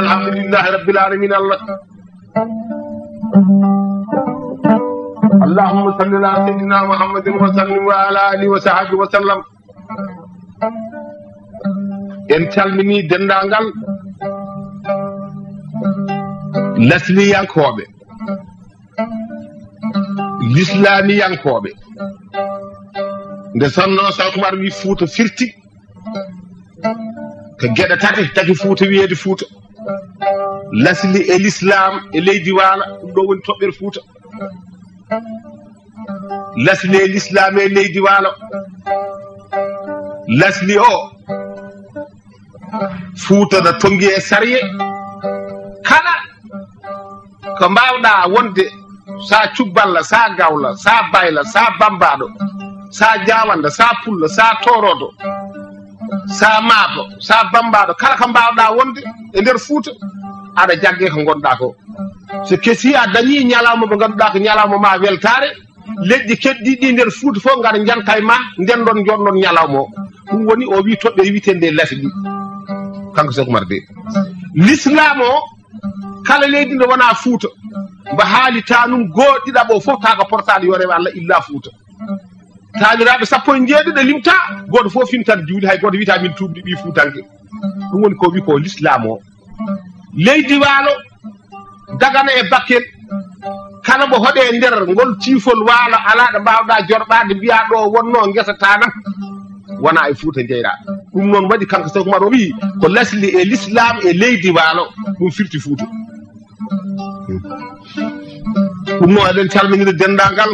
alhamdulillahi rabbil alamin Allah اللهم صل على سيدنا محمد وسلم وعلى اله وصحبه وسلم en calmini dendangal lasliyankoɓe l'islamiyankoɓe nde sonno Cheikh Omar wi Fouta firti ko gueɗe tati Fouta wiyeede Fouta lasli e l'islam e leydi waala ɗum ɗo woni toɓɓere Fouta lasli e l'islam e leydi waalo lasli o Fouta no tongi e sariye kala ko mbawɗa wonde sa cubballa sa gawla sa bayla sa bambaɗo sa jawanda sa pulla sa torodo sa maato sa bambaɗo kala ko mbawɗa wonde e nder Fouta aɗa jagge ko gonɗa ko so kesi a dañi ñalawma mo ganduɗa ko ñalawma ma weltare leƴƴi keddiɗi nder Fouta fof gara janta e ma nden ɗon jonɗon ñalawma o ɗum woni o wi toɓɓere witende lasli kanko Cheikh Omar de l'islam o kala leydi nde wona Fouta mbo haali tanum goɗɗiɗaɓo fof taka portade yo rewe Allah illa Fouta taniraɓe 17 limta goto fof fintan juuli hay goto wita min tuubdi ɓi Foutanke ɗum woni ko wi ko l'islam o leydi waalo Dagana e Bakel kala mo hoɗe nder ngol ciifol waalo ala ɗo mbawɗa jorɓade mbiya ɗo wonno guesa tanam wona e Fouta jeyɗa ɗum noon waɗi kanko Cheikh Omar o wi ko lasli e l'islam e leydi waalo ɗum firti Fouta ɗum noon eɗen calminira dendagal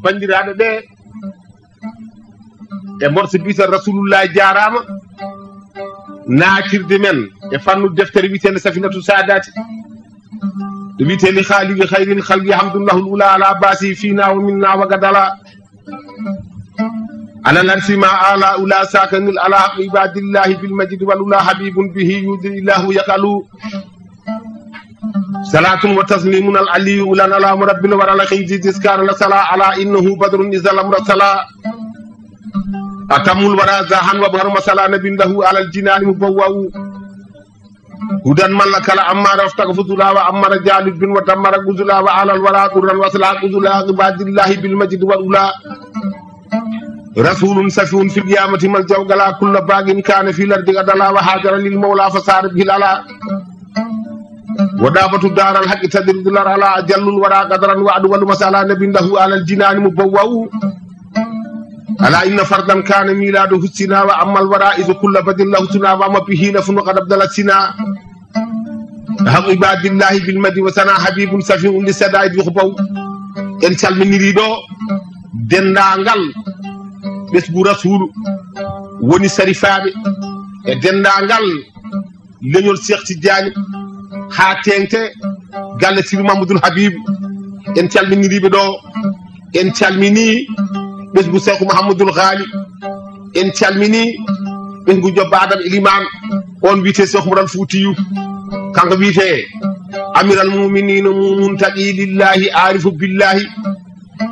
bandiraɓe ɓe e morso bita Rasulullah jarama naatirde men e fannu deftere witende Safinatu Sadati ɗo witende khaliqi khayrin khalqi hamdullahu ula ala basi fina wa minna wa gadala ala narsima ala ula sakanil ala ibadillahi bil majid wal ula habibun bihi yudillahu yaqalu salatun wa taslimun al ali ulan ala rabbil wa ala khayzi diskar la sala ala innahu badrun izalam rasala atamul wara zahan wa bahar masala nabindahu ala al jinan mubawwau hudan malakala amma raftaka fuzula wa amma jalid bin wa tamara guzula wa ala al wara qurran wa salat guzula ibadillahi bil majid wal ula rasulun safiyun fil qiyamati mal jawgala kullu bagin kana fi lardi gadala wa hajara lil mawla fasar bil ala ودابة دار الحق تدرد الأرى على جل الورى قدرا وعد والمسألة نبنده على الجنان مبوأ ألا إن فردا كان ميلاده السنا وأما الورى إذ كل بدل له سنا وما به نفن قد أبدل السنا حق عباد الله بالمد وسنا حبيب سفي لسدائد يخبو إن شاء من يريدو دندانغال بسبو رسول وني سريفابي دندانغال لنيول شيخ تجاني ha tengte galle Sidi Mamadou Habib en calminiriɓe ɗo en calmini ɓesgu Cheikh Mouhamadoul Ghali en calmini ɓesgu Jobba Adam Iliman on wiyete Cheikh Oumar Foutiyou kanko wiyete amiral muminina muntaqi lillahi arifu billahi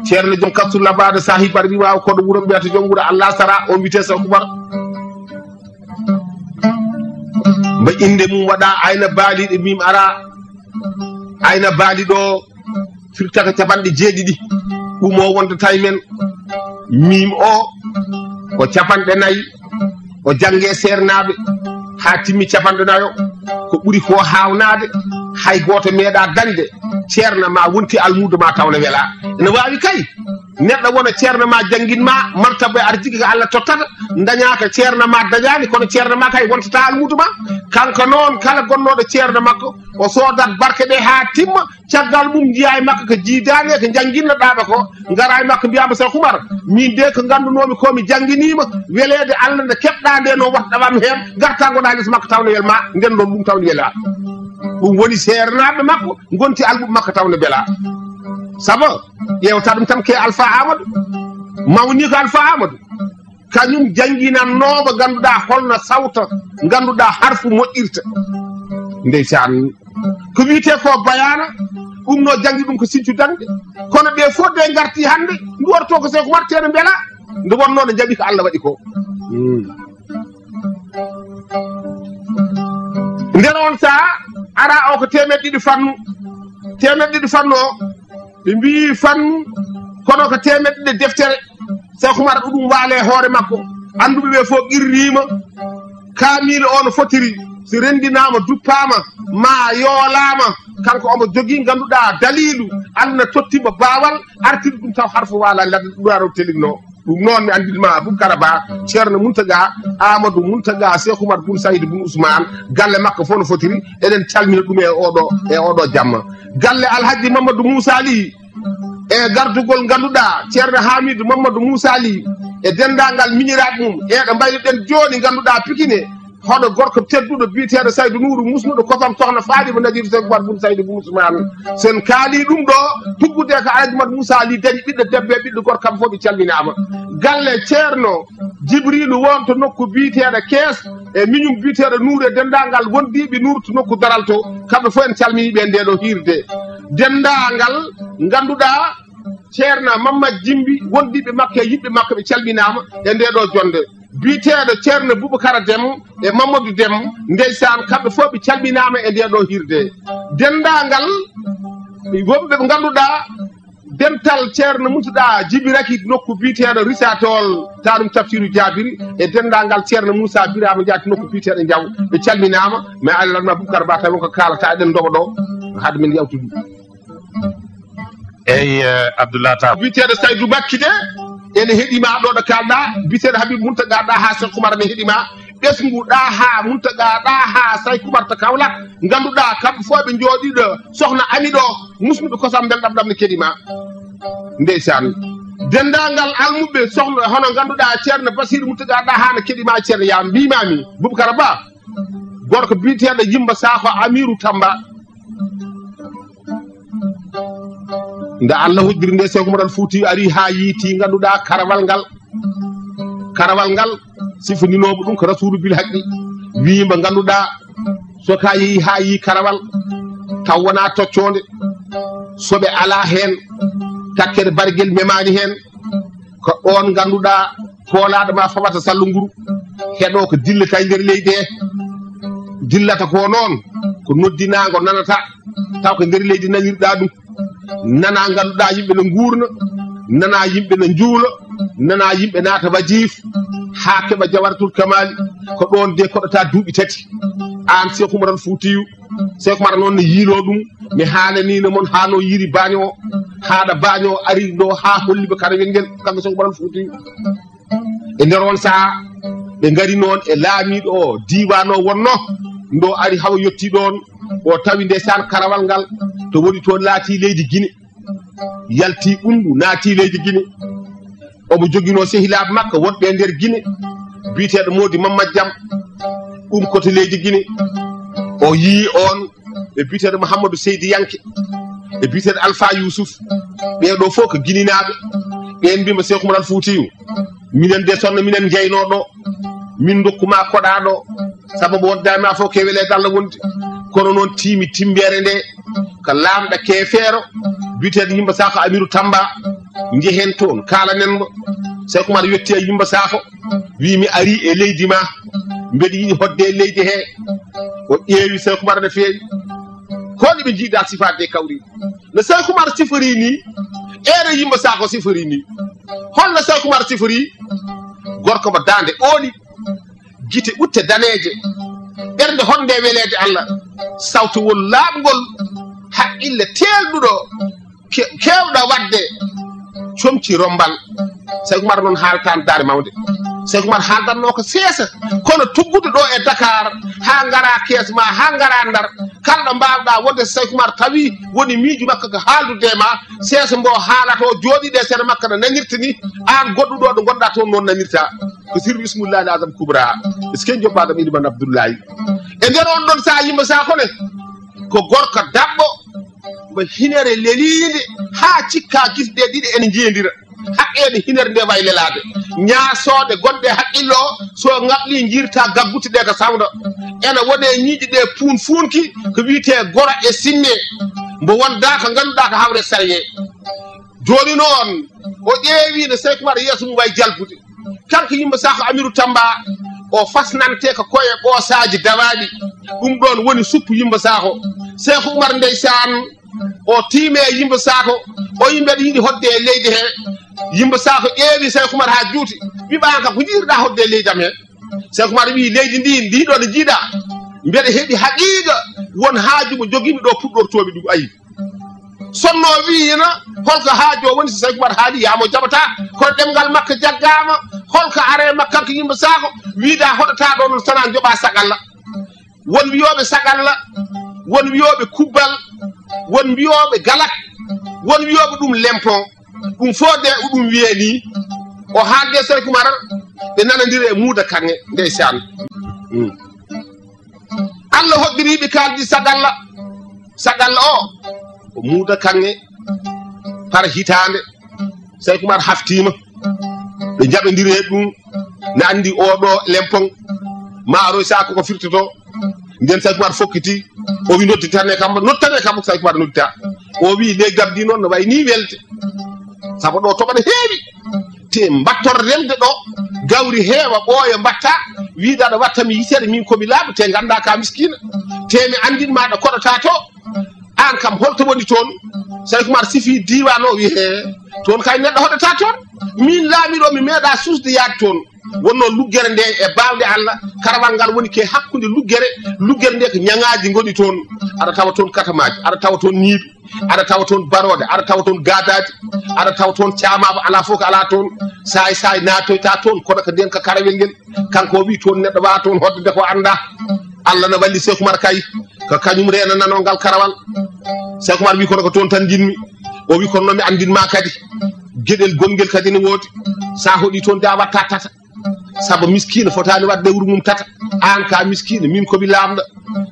ceerno joom kastu labade sahibar wiwaw koɗo wuuro mbiyata joom wuuro Allah sara on wiyete Cheikh Oumar mba inde mum waɗa ayna baaliɗe mim ara ayna baali ɗo firtaka capanɗe jeeɗiɗi ɗum o wondata e men mim o ko capanɗe nayyi o jangge sernaɓe ha timmi capanɗe nayo ko ɓuuri ko hawnade hay goto meeɗa dañde ceerno ma wonti almudo ma tawne wela ene wawi kay neɗɗo wona ceerno ma jangguinma martaba ar jigui ko Allah tottata dañaka ceerno ma dañani kono ceerno ma kay wontata almudo ma kanko noon kala gonnoɗo ceerno makko o soodat barke ɗe ha timma caggal mum jiya e makko ko jiidani e ko jangguinnoɗaɓe ko gara e makko mbiyama Cheikh Omar min de ko gandunomi komi jangguinima welede Allah nde keɓɗa nde no waɗɗawam hen garta goɗa less makko tawne welma nden ɗon ɗum tawne wela ɗum woni seernaɓe makko gonti alɓuɓe makko tawne bela saabu ƴewta ɗum tan ke Alpha Amadou mawni ko Alpha Amadou kañum janguinannoɓe ganduɗa holno sawta ganduɗa harfu moƴƴirta ndeysan ko wiyete ko bayana ɗum no janggi ɗum ko sinthiou dangde kono ɓe fof de garti hande ndu waɗato ko Cheikh Omar tene beela nde wonno nde jaaɓi ko Allah waɗi ko nder on saha ara o ko temeɗɗe ɗiɗi fannu o ɓe mbi fannu kono ko temeɗɗe deftere Cheikh Omar ɗum waale hoore makko anduɓe ɓe fof qirrima kaamilo o no fotiri so rendinama duppama ma yoolama kanko omo jogui ganduɗa dalilu Allah ne tottima bawal artiri ɗum taw harfo waala ladde ɗuwaro telinno ɗum noon mi andinma Boubacara Ba ceerno Mountaga Amadou Mountaga Cheikh Omar Boun Saïd Boun Ousmane galle makko fof no fotiri eɗen calmina ɗum e oɗo jamma galle Alhaji Mamadou Moussa Ly e gardugol ganduɗa ceerno Hamidou Mamadou Moussa Ly e dendagal miñiraɓe mum eɗo mbaynoɗen joni ganduɗa Pikine hoɗo gorko tedduɗo biyeteɗo Saydou Nourou musnuɗo kosam sohna Fadima Nadir Cheikh Omar Boun Saïd Boun Ousmane sen kaali ɗum ɗo tuggude ko Alhaji Mamadou Moussa Ly dañi ɓiɗɗo debbo e ɓiɗɗo gorko kam fof ɓe calminama galle ceerno Djibrilu wonto nokku biyeteɗo Kees e miñum biyeteɗo Nour e dendagal wondiɓe Nour to nokku daral to kamɓe fof en calminiɓe ndeɗo hirde dendagal ganduɗa ceerno Mamadou Jimbi wondiɓe makko e yiɓɓe makko ɓe calminama e ndeɗo jonde biyeteɗo ceerno Boubacara Deme e Mamadou Deme ndeysan kamɓe fof ɓe calminama e ndeɗo hirde dendagal wonɓe ɓe ganduɗa dental ceerno Moutada Djibi Raki nokku biyeteɗo Risatol tanum Tafsiru Jabiri e dendagal ceerno Moussa Birama jaati nokku biyeteɗo Diaw ɓe calminama mais Allah ma Boubacara Ba tawi ko kalata eɗen dogo ɗo haade men yawtude eyi Abdoul Ata biyeteɗo Saydou Bakki de ene heeɗima ɗo ɗo kalɗa biyeteɗo Habib Mountaga ɗa ha Cheikh Omar ne heeɗima ɓesgu ɗa ha Mountaga ɗa ha Cheikh Omar to Kaolack ganduɗa kamɓe fof ɓe jooɗiɗo sohna Ami ɗo musnuɓe kosam belɗam ɗam ne keɗima ndeysan dendagal almuɓe sohna hono ganduɗa ceerno Basirou Mountaga ɗa ha ne keɗima ceerno ya mbimami Boubacara Ba gorko biyeteɗo Gimba Sakho Amirou Tamba nde Allah hoddiri nde Cheikh Omar Fouti ari ha yiiti ganduɗa karawal ngal sifaninoɓe ɗum ko Rasoulou bil haqqi wiima ganduɗa soka yeehi ha yi karawal taw wona tocconde soɓe ala hen takkede barguel memani hen ko on ganduɗa koolaɗo ma famata sallunguru heɗo ko dillata e nder leydi he dillata ko noon ko noddinago nanata taw ko nder leydi nanirɗa ɗum nana ganduɗa yimɓe no gurna nana yimɓe no juula nana yimɓe naata wajif ha keɓa Jawaratul Kamali ko ɗon de koɗota duuɓi tati an Cheikh Omar Foutiyou Cheikh Omar noon ne yiilo ɗum mi haalanino moon ha no yiri baño o haɗa baño o ari ɗo ha holliɓe karawel ngel kamɓe Cheikh Omar Foutiyou e nder on saha ɓe gari noon e laamiɗo o diwan o wonno ndo ari hawa yetti ɗon o tawi ndesan karawal ngal to woni toon laati leydi Guinée yalti ɓundu naati leydi Guinée omo joguino sehilaɓe makko wonɓe nder Guinée biyeteɗo Modi Mamadou Diam ɗum koto leydi Guinée o yii on e biyeteɗo Mouhamadou Seydi Yanke e biyeteɗo Alpha Youssouf ɓeɗo fof ko guininaɓe ɓen mbima Cheikh Omar Foutiyou minen de sonno minen jeynoɗo min dokkuma koɗaɗo sababu woddama fof ke welede Allah wondi kono noon tiimi timbere nde ko lamɗo keefeero biyeteɗo Gimba Sakho Amirou Tamba jehen toon kalanenmo Cheikh Omar yetti e Gimba Sakho wi mi ari e leydi ma mbeɗa yiɗi hodde e leydi he o ƴeewi Cheikh Omar no feewi kono ɓe jiida sifade de kawri no Cheikh Omar sifori ni ere Gimba Sakho sifori ni holno Cheikh Omar sifori gorko mo dande ɓooɗi gite ɓutte daneje ɓernde honde welede Allah sawtowol laaɓgol haqqille telɗuɗo kewɗo wadde comci rombal Cheikh Omar noon haaltano daare mawde Cheikh Omar haaldanno ko seesa kono tuggude ɗo e Dakar ha ngara kees ma ha ngara Ndar kala mbawɗa wonde Cheikh Omar tawi woni miiju makko ko haaldude ma seesa mbo haalata o jooɗiɗe seeɗa makko no nanirta ni an goɗɗuɗo ɗo gonɗa toon noon nanirta ko sirru ismullahi azam kubra est ce que jobbaɗam iɗuman Abdoullahi e nder on ɗon sa Gimba Sakho ne ko gorko dabɓo mo hinere leliide ha cikka gisɗe ɗiɗi ene jeendira haqqede hinere nde way lelade ñaasode gonɗe haqqillo so ngabli jirta gagguti ɗe ko sawda ene wone ñiiƴi ɗe puun funki ko wiite gora e sinne mbo wonda ko ganduɗa ko hawre sariye joni noon o ƴeewi no Cheikh Omar yeeso mum way jalbude kanko Gimba Sakho Amirou Tamba o fasnante ko koye ɓoosaji dawaɗi ɗum ɗon woni suppu Gimba Sakho Cheikh Omar ndeysan o tiime Gimba Sakho o yimɓeɗe yiiɗi hodde e leydi he Gimba Sakho ƴeewi Cheikh Omar ha juuti wiɓan kam ko jiiruɗa hodde e leydi am he Cheikh Omar wi leydi ndi ɗo nde jiiɗa mbeɗa heeɓi haqiqa won haaju mo joguimi ɗo puɗɗortomi ɗum ayi sonno wiyina holko haajo woni so Cheikh Omar haali yamo jaɓata kono ɗemgal makko jaggama holko are makko kanko Gimba Sakho wiida hoɗata ɗo noon sona joɓa sagalla won wiyoɓe sagalla won wiyoɓe kubbal won wiyoɓe galak won wiyoɓe ɗum lempon ɗum fode ɗum wiye ni o haalde Cheikh Omar ɓe nanodiri e muuda kanŋe ndeysan Allah hoddiriɓe kaldi sagalla o muuda kanŋe par hitande Cheikh Omar haftima ɓe jaɓodiri e ɗum ne andi oɗo lempon maaro sako ko firtoto nden Cheikh Omar fokkiti o wi nodditane kam nottane kam Cheikh Omar noddita o wi le gabdi noon no way ni welte sabu ɗo toɓane heewi te mbattor remde ɗo gawri heewa ɓooya mbatta wiida ɗo watta mi yitere min komi laaɓa te ganda ka miskina te mi andin maɗa koɗata to an kam holto woni toon Cheikh Omar sifi diwan o wi he toon kay neɗɗo hoɗata toon min laamiɗo mi meeɗa susde yaade toon wonno luggere nde e bawde Allah karawal ngal woni ke hakkude luggere nde ko ñagaji goni toon aɗa tawa toon katamaji aɗa tawa toon ñiiɓe aɗa tawa toon barode aɗa tawa toon gadaji aɗa tawa toon caamaɓe ala fof ko ala toon say natoyta toon kono ko nden ko karawel ngel kanko wi toon neɗɗo wawa toon hodde ko anda Allah no walli Cheikh Omar kay ko kañum renanano ngal karawal Cheikh Omar wi kono ko toon tan jinmi o wi kono noon mi andinma kadi gueɗel gongel kadi ne woodi sa hoɗi toon da watta tata sabu miskina fotani wadde wuro mum tata an ka miskina min komi lamɗo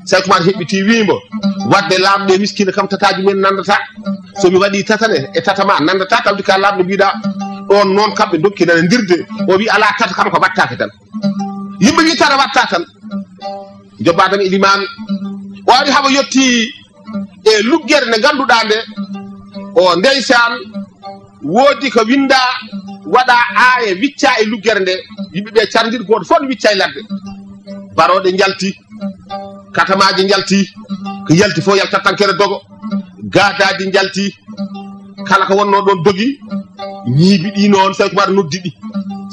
Cheikh Omar heɓɓiti wimo wadde lamɗe miskina kam tataji men nandata somi waɗi tatane e tatama nandata tawdi ka lamɗo mbiɗa ɗon noon kamɓe dokki nana dirde o wi ala tata kam ko wattake tan yimɓe wi tata watta tan jobbadam iliman o ari haɓa yetti e luggere nde ganduɗa nde o ndeysan woodi ko winda waɗa aaye wicca e luggere nde yimɓeɓe cardir goto fof ne wicca e ladde baroɗe jalti katamaji jalti ko yalti fof yaltat tankere dogo gadaji jalti kala ko wonno ɗon dogi ñiibi ɗi noon Cheikh Omar noddi ɗi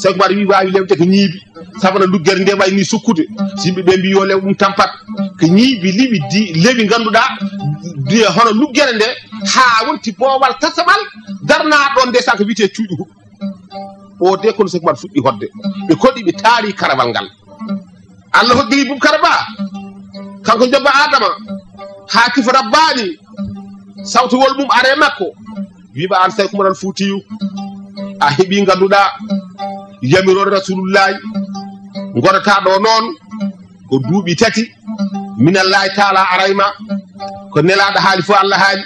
Cheikh Omar wi wawi lewde ko ñiibi sabu no luggere nde way ni sukkude so yimɓeɓe mbi yo lew ɗum tampat ko ñiibi lewi ganduɗa hono luggere nde ha wonti boowal tasamal darnaɗon nde sanko wiyete cuuɗi huɗo o de kono Cheikh Omar fuɗɗi hodde ɓe koɗi ɓe taari karawal ngal Allah hoddiri Boubacar Ba kanko jobba Adama ha kifa rabbani sawtowol mum are makko wiɓa an Cheikh Omar al Foutiyu a heeɓi ganduɗa yamirore rasulullahi godata ɗo noon ko duuɓi tati minallahi taala arayma ko nelaɗo haali fo Allah haali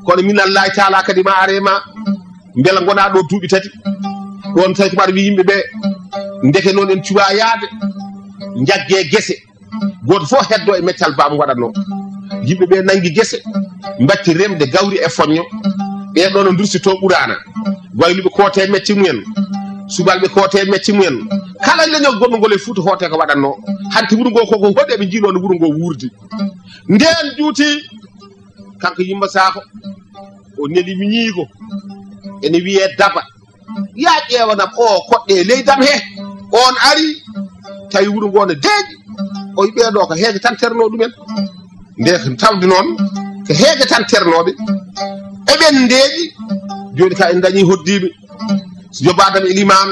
kono minallahi taala kadi ma arema beela gona ɗo duuɓi tati ɗon Cheikh Omar wi yimɓeɓe ndeke noon en cuwa yaade jagge guese goto fof heddo e meccal bam waɗatno yimɓeɓe nangi guese batti remde gawri e foñño ɓeɗo no dursito ɓurana wayluɓe koote mecci mumen subalɓe koote mecci mumen kala leñol goɗɗo ngol e Fouta hoote ko waɗatno hanti wuro ngo koko hoɗeɓe jiino no wuro ngo wuurdi nden juuti kanko Gimba Sakho o neli mi ñiigo ene wiye daba ya ƴeewanam o koɗɗe leydam he on ari tawi wuro ngo ne deeƴi o wi ɓeeɗo ko heege tan terno ɗumen nde ko tawde noon ko heege tan ternoɓe eɓen ndeeƴi joni ka en dañi hoddiɓe so jobadam e liman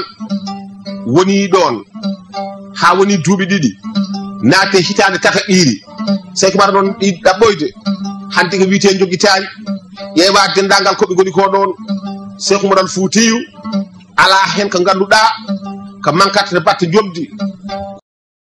woni ɗon ha woni duuɓi ɗiɗi naate hitande tata ɓiiri Cheikh Omar ɗon ɗi ɗaɓɓoyde hande ko wiite joguitani ƴeewa dendagal koɓe goni ko ɗon Cheikh Omar Foutiyou ala hen ko ganduɗa ko mankata batte jobdi